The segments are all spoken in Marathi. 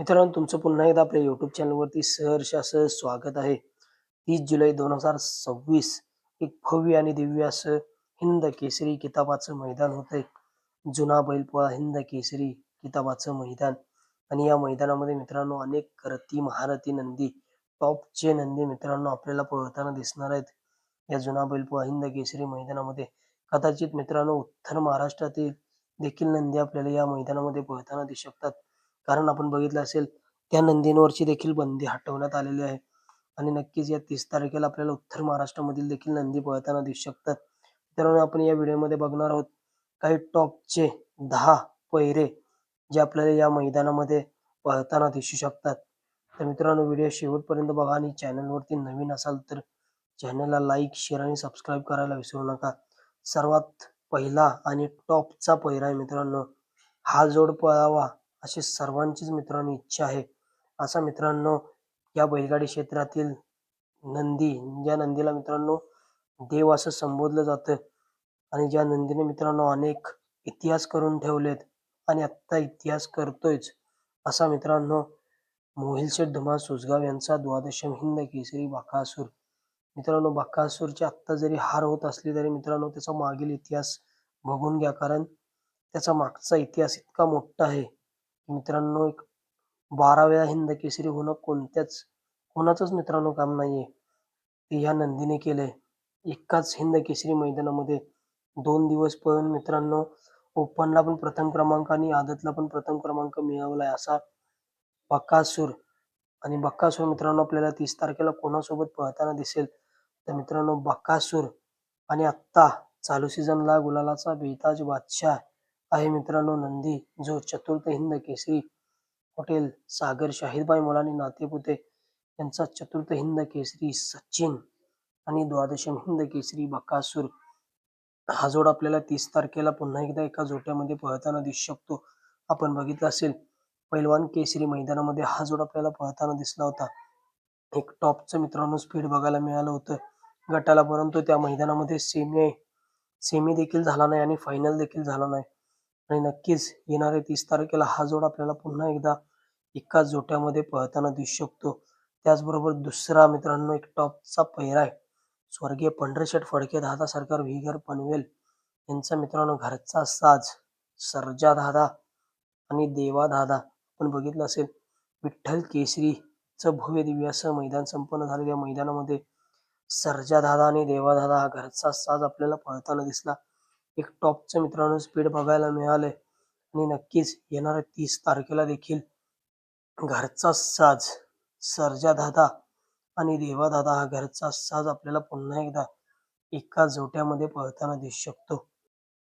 मित्रांनो, तुमचं पुन्हा एकदा आपल्या YouTube चॅनलवरती सहर्ष असं स्वागत आहे. 30 जुलै 2026 एक भव्य आणि दिव्य असं हिंद केसरी किताबाचं मैदान होतंय. जुना बैलपोळा हिंद केसरी किताबाचं मैदान आणि या मैदानामध्ये मित्रांनो अनेक रथी, महारथी नंदी, टॉपचे नंदी मित्रांनो आपल्याला पळताना दिसणार आहेत. या जुना बैलपोळा हिंद केसरी मैदानामध्ये कदाचित मित्रांनो उत्तर महाराष्ट्रातील देखील नंदी आपल्याला या मैदानामध्ये पळताना दिसू शकतात. कारण आपण बघितलं असेल त्या नंदींवरची देखील बंदी हटवण्यात आलेली आहे आणि नक्कीच या 30 तारखेला आपल्याला उत्तर महाराष्ट्रामधील देखील नंदी पळताना दिसू शकतात. मित्रांनो, आपण या व्हिडिओमध्ये बघणार आहोत काही टॉपचे 10 पहिरे जे आपल्याला या मैदानामध्ये पळताना दिसू शकतात. तर मित्रांनो, व्हिडिओ शेवटपर्यंत बघा आणि चॅनलवरती नवीन असाल तर चॅनलला लाईक, शेअर आणि सबस्क्राईब करायला विसरू नका. सर्वात पहिला आणि टॉपचा पहिरा आहे मित्रांनो. हा जोड पळावा अशी सर्वांचीच मित्रांनो इच्छा आहे. असा मित्रांनो या बैलगाडी क्षेत्रातील नंदी, ज्या नंदीला मित्रांनो देव असं संबोधलं जातं आणि ज्या नंदीने मित्रांनो अनेक इतिहास करून ठेवलेत आणि आत्ता इतिहास करतोयच, असा मित्रांनो मोहिलशेठ धुमाळ सुजगाव यांचा द्वादशम हिंद केसरी बकासूर. मित्रांनो, बकासूरची आत्ता जरी हार होत असली तरी मित्रांनो त्याचा मागील इतिहास बघून घ्या. कारण त्याचा मागचा इतिहास इतका मोठा आहे. मित्रांनो, एक 12 वेळा हिंद केसरी होणं कोणाचंच मित्रांनो काम नाहीये. ते ह्या नंदीने केलंय. एकाच हिंद केसरी मैदानामध्ये 2 दिवस पळून मित्रांनो ओपनला पण प्रथम क्रमांक आणि आदतला पण प्रथम क्रमांक मिळवलाय असा बकासूर. आणि बकासूर मित्रांनो आपल्याला 30 तारखेला कोणासोबत पळताना दिसेल तर मित्रांनो बकासूर आणि आत्ता चालू सीझनला गुलालाचा बेताज बादशाह आहे मित्रांनो नंदी, जो चतुर्थ हिंद केसरी हॉटेल सागर शाहीरबाई मुलानी नातेपुते यांचा चतुर्थ हिंद केसरी सचिन आणि द्वादशम हिंद केसरी बकासूर. हा जोड आपल्याला 30 तारखेला पुन्हा एकदा एका जोट्यामध्ये पळताना दिसू शकतो. आपण बघितलं असेल पैलवान केसरी मैदानामध्ये हा जोड आपल्याला पळताना दिसला होता. एक टॉपचं मित्रांनो स्पीड बघायला मिळालं होतं गटाला, परंतु त्या मैदानामध्ये सेमी देखील झाला नाही आणि फायनल देखील झाला नाही. आणि नक्कीच येणाऱ्या 30 तारखेला हा जोड आपल्याला पुन्हा एकदा एकाच जोट्यामध्ये पळताना दिसू शकतो. त्याचबरोबर दुसरा मित्रांनो एक टॉपचा पहिरा आहे. स्वर्गीय पंढरीशेठ फडके दादा सरकार व्हीगर पनवेल यांचा मित्रांनो घरचा साज सर्जा दादा आणि देवा दादा. आपण बघितलं असेल विठ्ठल केसरीचं भव्य दिव्य असं मैदान संपन्न झालेल्या मैदानामध्ये सर्जा दादा आणि देवा दादा हा घरचा साज आपल्याला पळताना दिसला. एक टॉपचं मित्रांनो स्पीड बघायला मिळालंय आणि नक्कीच येणाऱ्या 30 तारखेला देखील घरचा साज सर्जा दादा आणि देवा दादा हा घरचा साज आपल्याला पुन्हा एकदा एका जोट्यामध्ये पळताना दिसू शकतो.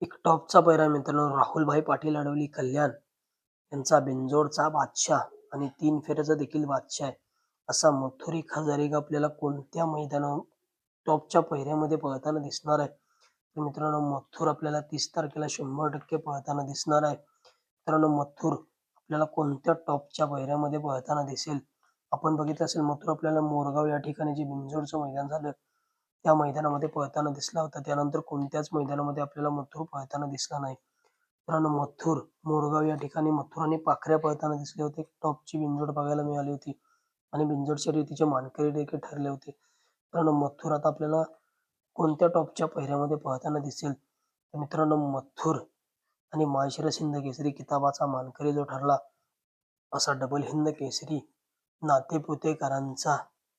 एक टॉपचा पहिरा मित्रांनो राहुलभाई पाटील अडवली कल्याण यांचा बिंजोडचा बादशाह आणि 3 फेऱ्याचा देखील बादशाह आहे. असा मथुरी खजारिका आपल्याला कोणत्या मैदानावर टॉपच्या पहिऱ्यामध्ये पळताना दिसणार आहे. तर मित्रांनो मथुर आपल्याला 30 तारखेला 100% पळताना दिसणार आहे. मित्रांनो मथुर आपल्याला कोणत्या टॉपच्या पहिऱ्यामध्ये पळताना दिसेल. आपण बघितलं असेल मथुर आपल्याला मोरगाव या ठिकाणी जे बिंजोडचं मैदान झालं त्या मैदानामध्ये पळताना दिसला होता. त्यानंतर कोणत्याच मैदानामध्ये आपल्याला मथुर पळताना दिसला नाही. मित्रांनो मथुर मोरगाव या ठिकाणी मथुर आणि पाखऱ्या पळताना दिसले होते. टॉपची बिंजोड बघायला मिळाली होती आणि बिंजोड शर्यतीचे मानकरी देखील ठरले होते. मित्रांनो मथुर आता आपल्याला कोणत्या टॉपच्या पहिऱ्यामध्ये पळताना दिसेल तर मित्रांनो मथुर आणि माळशिरस हिंद केसरी किताबाचा मानकरी जो ठरला असा डबल हिंद केसरी नातेपुतेकरांचा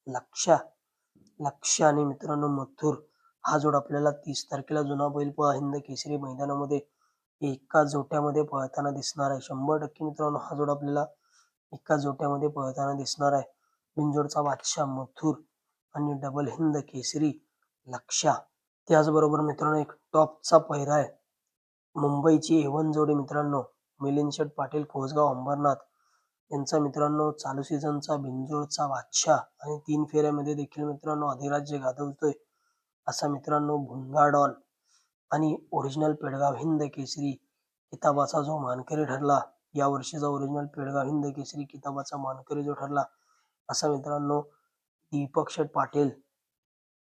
लक्ष्य आणि मित्रांनो मथुर हा जोड आपल्याला 30 तारखेला जुना बैलपोळा हिंद केसरी मैदानामध्ये एका जोट्यामध्ये पळताना दिसणार आहे. 100% मित्रांनो हा जोड आपल्याला एका जोट्यामध्ये पळताना दिसणार आहे. बिंजोडचा बादशाह मथुर आणि डबल हिंद केसरी लक्ष्य. त्याचबरोबर मित्रांनो एक टॉपचा पहिरा आहे. मुंबईची A1 जोडी मित्रांनो मिलिंद शेठ पाटील कोसगाव अंबरनाथ यांचा मित्रांनो चालू सीझनचा बिंजोडचा बादशाह आणि 3 फेऱ्यामध्ये देखील मित्रांनो अधिराज्य गाजवतोय असा मित्रांनो भुंगा डॉन आणि ओरिजिनल पेडगाव हिंद केसरी किताबाचा जो मानकरी ठरला, या वर्षीचा ओरिजिनल पेडगाव हिंद केसरी किताबाचा मानकरी जो ठरला असा मित्रांनो दीपक शेठ पाटील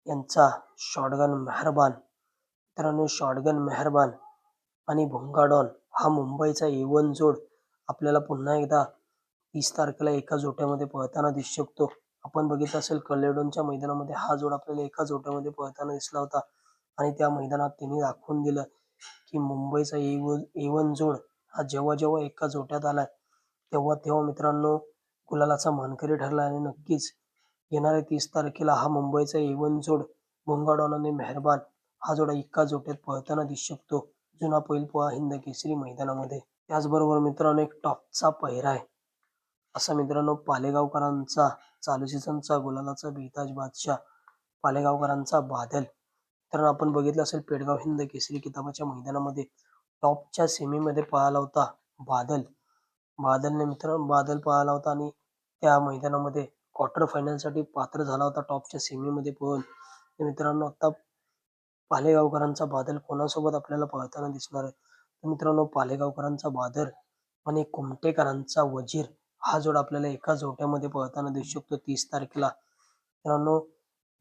यांचा शॉटगन मेहरबान. मित्रांनो शॉटगन मेहरबान आणि भुंगा डॉन हा मुंबईचा A1 जोड आपल्याला पुन्हा एकदा 30 तारखेला एका जोट्यामध्ये पळताना दिसू शकतो. आपण बघितलं असेल कलेडोनच्या मैदानामध्ये हा जोड आपल्याला एका जोट्यामध्ये पळताना दिसला होता आणि त्या मैदानात त्यांनी दाखवून दिलं की मुंबईचा A1 जोड हा जेव्हा एका जोट्यात आलाय तेव्हा मित्रांनो गुलालाचा मानकरी ठरला आणि नक्कीच येणाऱ्या 30 तारखेला हा मुंबईचा A1 जोड भोंगाडॉन आणि मेहरबान हा जोडा एका जोट्यात पळताना दिसू शकतो. जुना बैलपोळा हिंद केसरी मैदानामध्ये. त्याचबरोबर मित्रांनो एक टॉपचा पहिरा आहे. असा मित्रांनो पालेगावकरांचा चालू सीझनचा गुलालाचा बेताज बादशाह पालेगावकरांचा बादल. तर आपण बघितलं असेल पेडगाव हिंद केसरी किताबाच्या मैदानामध्ये टॉपच्या सेमीमध्ये पळाला होता बादल. बादल पळाला होता आणि त्या मैदानामध्ये क्वार्टर फायनलसाठी पात्र झाला होता टॉपच्या सेमीमध्ये पळून. तर मित्रांनो आता पालेगावकरांचा बादल कोणासोबत आपल्याला पळताना दिसणार आहे? तर मित्रांनो पालेगावकरांचा बादल आणि कुमटेकरांचा वजीर हा जोड आपल्याला एका जोट्यामध्ये पळताना दिसू शकतो 30 तारखेला. मित्रांनो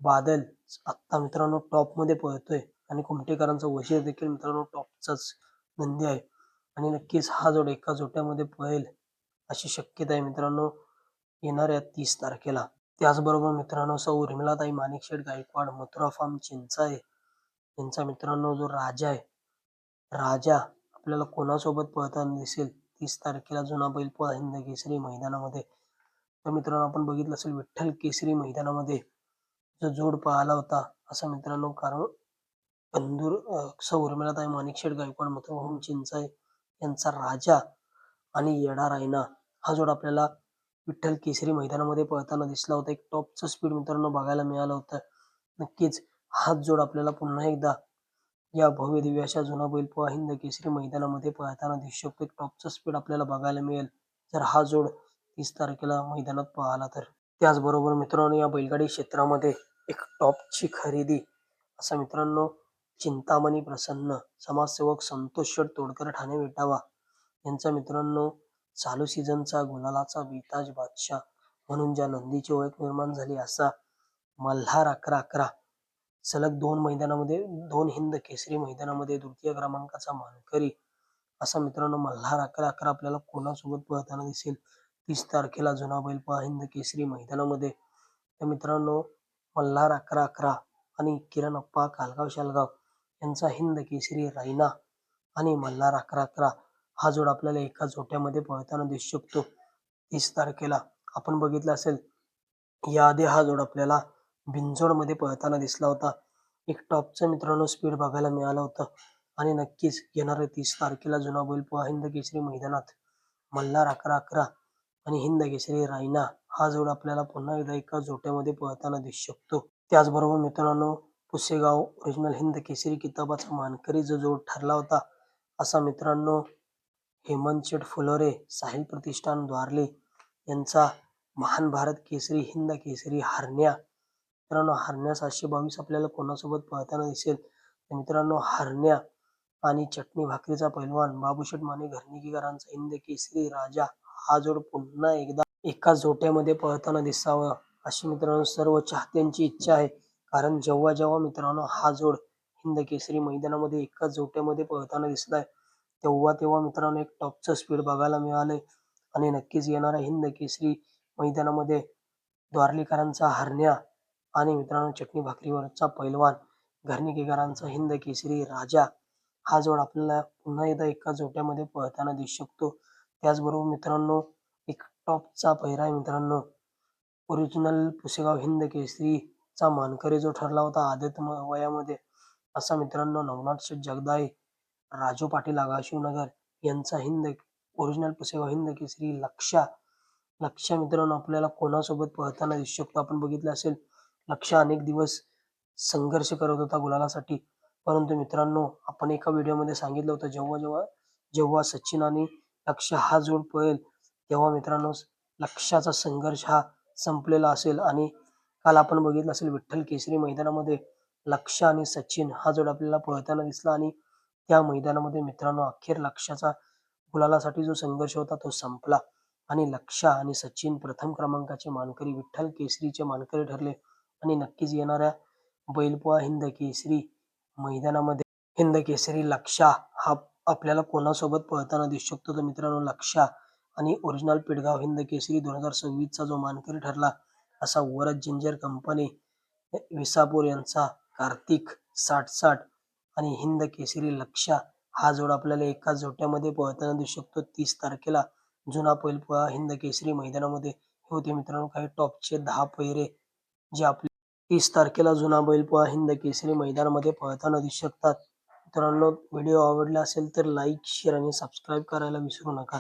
बादल आत्ता मित्रांनो टॉपमध्ये पळतोय आणि कुमटेकरांचा वजीर देखील मित्रांनो टॉपचाच नंदी आहे आणि नक्कीच हा जोड एका जोट्यामध्ये पळेल अशी शक्यता आहे मित्रांनो येणाऱ्या 30 तारखेला. त्याचबरोबर मित्रांनो सौ उर्मिलाताई माणिकशेठ गायकवाड मथुरा फार्म चिंचाळे यांचा मित्रांनो जो राजा आहे, राजा आपल्याला कोणासोबत पळताना दिसेल 30 तारखेला जुना बैलपोळा हिंद केसरी मैदानामध्ये? तर मित्रांनो आपण बघितलं असेल विठ्ठल केसरी मैदानामध्ये जो जोड पळाला होता असा मित्रांनो कारण सौ उर्मिलाताई माणिकशेठ गायकवाड मथुरा फार्म चिंचाळे यांचा राजा आणि येडा रायना हा जोड आपल्याला विठ्ठल केसरी मैदानामध्ये पळताना दिसला होता. एक टॉपचं स्पीड मित्रांनो बघायला मिळालं होतं. नक्कीच हाच जोड आपल्याला पुन्हा एकदा या भव्य दिव्य अशा जुना बैलपोळा हिंद केसरी मैदानामध्ये पळताना दिसू शकतो. एक टॉपचा स्पीड आपल्याला बघायला मिळेल जर हा जोड 30 तारखेला मैदानात पळाला तर. त्याचबरोबर मित्रांनो या बैलगाडी क्षेत्रामध्ये एक टॉपची खरेदी असा मित्रांनो चिंतामणी प्रसन्न समाजसेवक संतोष शेठ तोडकर ठाणे विटावा यांचा मित्रांनो चालू सीझनचा गुलालाचा बेताज बादशाह म्हणून ज्या नंदीची ओळख निर्माण झाली असा मल्हार 11-11 सलग 2 हिंद केसरी मैदानामध्ये द्वितीय क्रमांकाचा मानकरी असा मित्रांनो मल्हार 11-11 आपल्याला कोणासोबत पळताना दिसेल 30 तारखेला जुना बैलपोळा हिंद केसरी मैदानामध्ये? तर मित्रांनो मल्हार 11-11 आणि किरण अप्पा कालगाव शालगाव यांचा हिंद केसरी रायना आणि मल्हार 11-11 हा जोड आपल्याला एका जोट्यामध्ये पळताना दिसू शकतो 30 तारखेला. आपण बघितलं असेल याआधी हा जोड आपल्याला बिनजोडमध्ये पळताना दिसला होता. एक टॉपचं मित्रांनो स्पीड बघायला मिळालं होतं आणि नक्कीच येणाऱ्या 30 तारखेला जुना बैलपोळा हिंद केसरी मैदानात मल्हार 11-11 आणि हिंद केसरी रायना हा जोड आपल्याला पुन्हा एकदा एका जोट्यामध्ये पळताना दिसू शकतो. त्याचबरोबर मित्रांनो पुसेगाव ओरिजिनल हिंद केसरी किताबाचा मानकरी जो जोड ठरला होता असा मित्रांनो हेमंत शेठ फुलोरे साहिल प्रतिष्ठान द्वारले यांचा महान भारत केसरी हिंद केसरी हरण्या. मित्रांनो हरण्या 722 आपल्याला कोणासोबत पळताना दिसेल? तर मित्रांनो हरण्या आणि चटणी भाकरीचा पैलवान बाबूशेठ माने घरणीकरांचा हिंद केसरी राजा हा जोड पुन्हा एकदा एका जोट्यामध्ये पळताना दिसावं अशी मित्रांनो सर्व चाहत्यांची इच्छा आहे. कारण जेव्हा मित्रांनो हा जोड हिंद केसरी मैदानामध्ये एका जोट्यामध्ये पळताना दिसलाय तेव्हा मित्रांनो एक टॉपचं स्पीड बघायला मिळालंय आणि नक्कीच येणाऱ्या हिंद केसरी मैदानामध्ये द्वारलेकरांचा हरण्या आणि मित्रांनो चटणी भाकरीवरचा पैलवान घरणीकरांचा हिंद केसरी राजा हा जोड आपल्याला पुन्हा एकदा एका जोट्यामध्ये पळताना दिसू शकतो. त्याचबरोबर मित्रांनो एक टॉपचा पहिरा आहे मित्रांनो ओरिजिनल पुसेगाव हिंद केसरीचा मानकरी जो ठरला होता आदत वयामध्ये असा मित्रांनो नवनाथ शेठ जगदाळे राजू पाटील आगाशिवनगर यांचा हिंद ओरिजिनल पुसेगाव हिंद केसरी लक्ष्या मित्रांनो आपल्याला कोणासोबत पळताना दिसू शकतो? आपण बघितलं असेल लक्ष्या अनेक दिवस संघर्ष करत होता गुलालासाठी परंतु मित्रांनो आपण एका व्हिडिओमध्ये सांगितलं होतं जेव्हा सचिन आणि लक्ष्य हा जोड पळेल तेव्हा मित्रांनो लक्ष्याचा संघर्ष हा संपलेला असेल आणि काल आपण बघितलं असेल विठ्ठल केसरी मैदानामध्ये लक्ष्य आणि सचिन हा जोड आपल्याला पळताना दिसला आणि त्या मैदानामध्ये मित्रांनो अखेर लक्ष्याचा गुलालासाठी जो संघर्ष होता तो संपला आणि लक्ष्य आणि सचिन प्रथम क्रमांकाचे मानकरी विठ्ठल केसरीचे मानकरी ठरले आणि नक्कीच येणाऱ्या बैलपोळा हिंद केसरी मैदानामध्ये हिंद केसरी लक्ष्य हा आपल्याला कोणासोबत पळताना दिसू शकतो? तर मित्रांनो लक्ष्य आणि ओरिजिनल पेडगाव हिंद केसरी 2026 चा जो मानकरी ठरला असा वरद जिंजर कंपनी विसापूर यांचा कार्तिक 60-60 आणि हिंद केसरी लक्षा हा जोड आपल्याला एकाच जोट्यामध्ये पळताना दिसू शकतो. 30 तारखेला जुना बैलपोळा हिंद केसरी मैदानामध्ये हे होते मित्रांनो काही टॉपचे 10 पहिरे जे आपले 30 तारखेला जुना बैलपोळा हिंद केसरी मैदानामध्ये पळताना दिसू शकतात. मित्रांनो व्हिडिओ आवडला असेल तर लाईक, शेअर आणि सबस्क्राईब करायला विसरू नका.